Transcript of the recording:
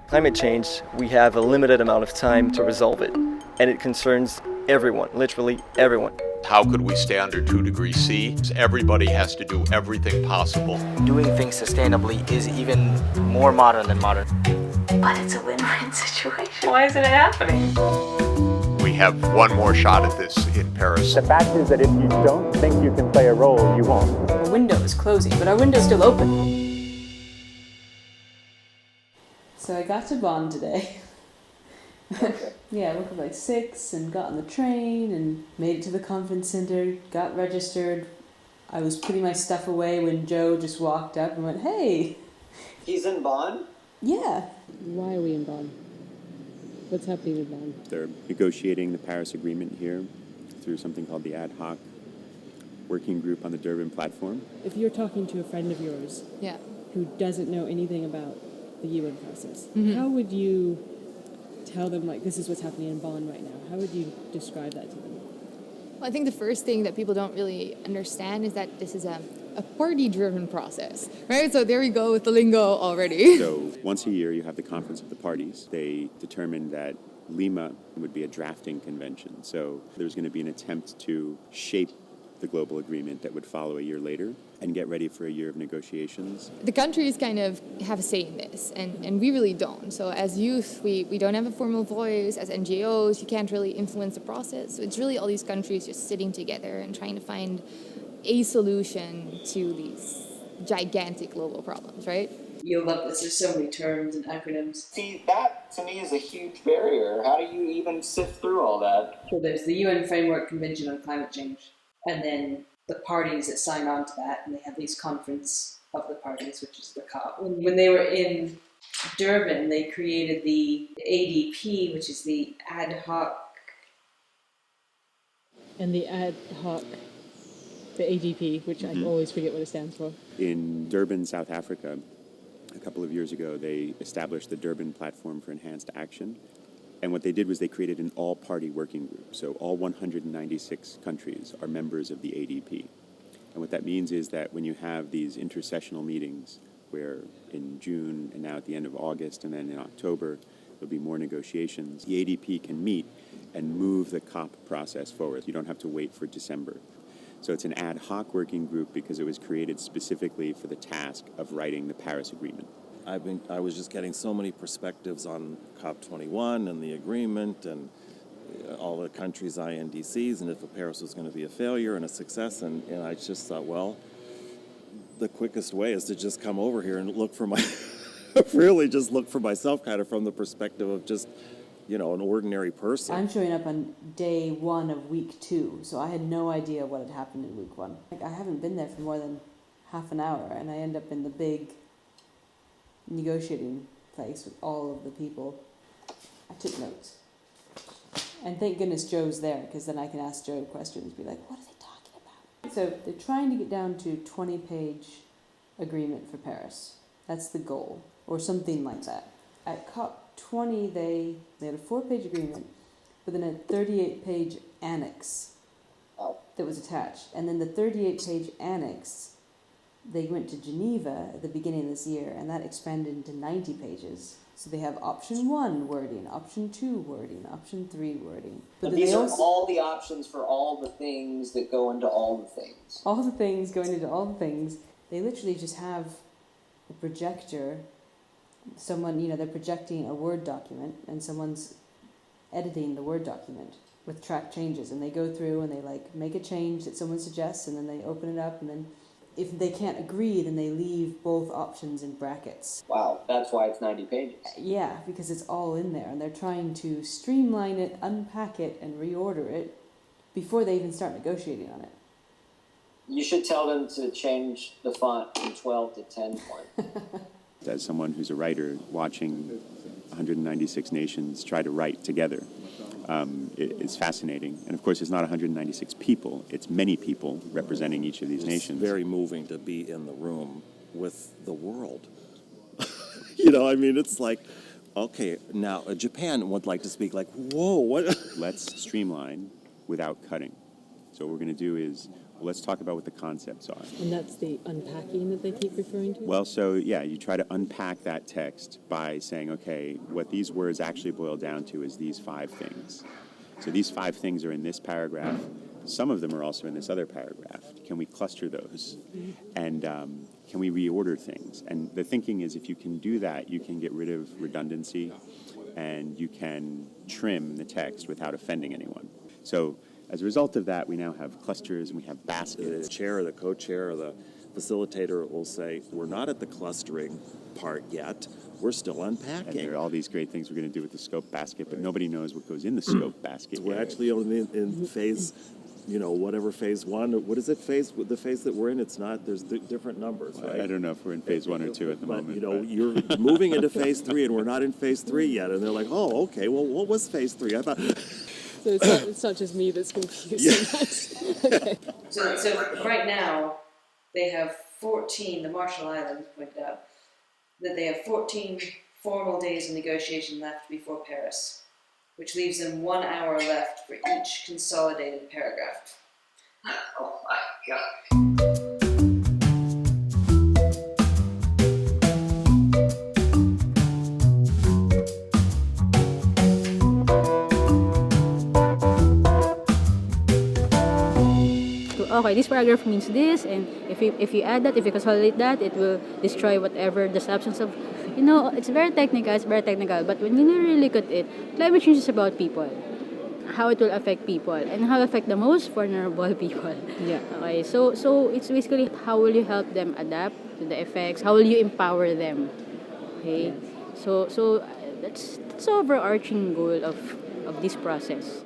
Climate change, we have a limited amount of time to resolve it, and it concerns everyone, literally everyone. How could we stay under 2 degrees C? Everybody has to do everything possible. Doing things sustainably is even more modern than modern. But it's a win-win situation. Why isn't it happening? We have one more shot at this in Paris. The fact is that if you don't think you can play a role, you won't. Our window is closing, but our window's still open. So I got to Bonn today. Okay. Yeah, I woke up like 6 and got on the train and made it to the conference center, got registered. I was putting my stuff away when Joe just walked up and went, "Hey." He's in Bonn? Yeah. Why are we in Bonn? What's happening in Bonn? They're negotiating the Paris Agreement here through something called the Ad Hoc Working Group on the Durban Platform. If you're talking to a friend of yours who doesn't know anything about the UN process, how would you tell them, like, this is what's happening in Bonn right now? How would you describe that to them? Well, I think the first thing that people don't really understand is that this is a party-driven process, right? So there we go with the lingo already. So once a year you have the Conference of the Parties. They determined that Lima would be a drafting convention. So there's going to be an attempt to shape the global agreement that would follow a year later and get ready for a year of negotiations. The countries kind of have a say in this, and we really don't. So as youth, we don't have a formal voice. As NGOs, you can't really influence the process. So it's really all these countries just sitting together and trying to find a solution to these gigantic global problems, right? You'll love this. There's so many terms and acronyms. See, that to me is a huge barrier. How do you even sift through all that? So there's the UN Framework Convention on Climate Change, and then the parties that sign on to that, and they have these conference of the parties, which is the COP. When they were in Durban, they created the ADP, which is the Ad Hoc. And the Ad Hoc, the ADP, which I always forget what it stands for. In Durban, South Africa, a couple of years ago, they established the Durban Platform for Enhanced Action. And what they did was they created an all-party working group. So all 196 countries are members of the ADP. And what that means is that when you have these intersessional meetings, where in June and now at the end of August and then in October, there'll be more negotiations, the ADP can meet and move the COP process forward. You don't have to wait for December. So it's an ad hoc working group because it was created specifically for the task of writing the Paris Agreement. I was just getting so many perspectives on COP21 and the agreement and all the countries' INDCs and if Paris was going to be a failure and a success. And I just thought, well, the quickest way is to just come over here and look for really just look for myself kind of from the perspective of just, an ordinary person. I'm showing up on day 1 of week 2, so I had no idea what had happened in week 1. I haven't been there for more than half an hour, and I end up in the big negotiating place with all of the people. I took notes. And thank goodness Joe's there, because then I can ask Joe questions, be like, what are they talking about? So they're trying to get down to 20-page agreement for Paris. That's the goal, or something like that. At COP20, they had a 4-page agreement, but then a 38-page annex that was attached. And then the 38-page annex, they went to Geneva at the beginning of this year, and that expanded into 90 pages. So they have option 1 wording, option 2 wording, option 3 wording. But these are all the options for all the things that go into all the things. All the things going into all the things. They literally just have a projector. Someone, they're projecting a Word document, and someone's editing the Word document with track changes. And they go through and they, make a change that someone suggests, and then they open it up, and then if they can't agree, then they leave both options in brackets. Wow, that's why it's 90 pages. Yeah, because it's all in there, and they're trying to streamline it, unpack it, and reorder it before they even start negotiating on it. You should tell them to change the font from 12 to 10 point. As someone who's a writer, watching 196 nations try to write together, it's fascinating. And of course, it's not 196 people. It's many people representing each of these nations. It's very moving to be in the room with the world. It's like, okay, now Japan would like to speak like, whoa, what? Let's streamline without cutting. So what we're going to do is let's talk about what the concepts are. And that's the unpacking that they keep referring to? Well, so yeah, you try to unpack that text by saying, okay, what these words actually boil down to is these 5 things. So these 5 things are in this paragraph. Some of them are also in this other paragraph. Can we cluster those? And can we reorder things? And the thinking is if you can do that, you can get rid of redundancy and you can trim the text without offending anyone. So as a result of that, we now have clusters and we have baskets. The chair or the co-chair or the facilitator will say, we're not at the clustering part yet. We're still unpacking. And there are all these great things we're going to do with the scope basket, but nobody knows what goes in the scope basket. We're actually only in phase, whatever phase 1. What is it, the phase that we're in? It's not, there's different numbers, right? I don't know if we're in phase 1 or 2 at the moment. You're moving into phase 3 and we're not in phase 3 yet. And they're like, oh, okay, well, what was phase 3? I thought... So it's not just me that's confused. Okay. So right now, they have 14, the Marshall Islands pointed out, that they have 14 formal days of negotiation left before Paris, which leaves them 1 hour left for each consolidated paragraph. Oh my God. Okay, this paragraph means this, and if you add that, if you consolidate that, it will destroy whatever the substance of, it's very technical, but when you really look at it, climate change is about people, how it will affect people, and how it affect the most vulnerable people. Yeah. Okay, so it's basically how will you help them adapt to the effects, how will you empower them, okay? So that's the overarching goal of this process.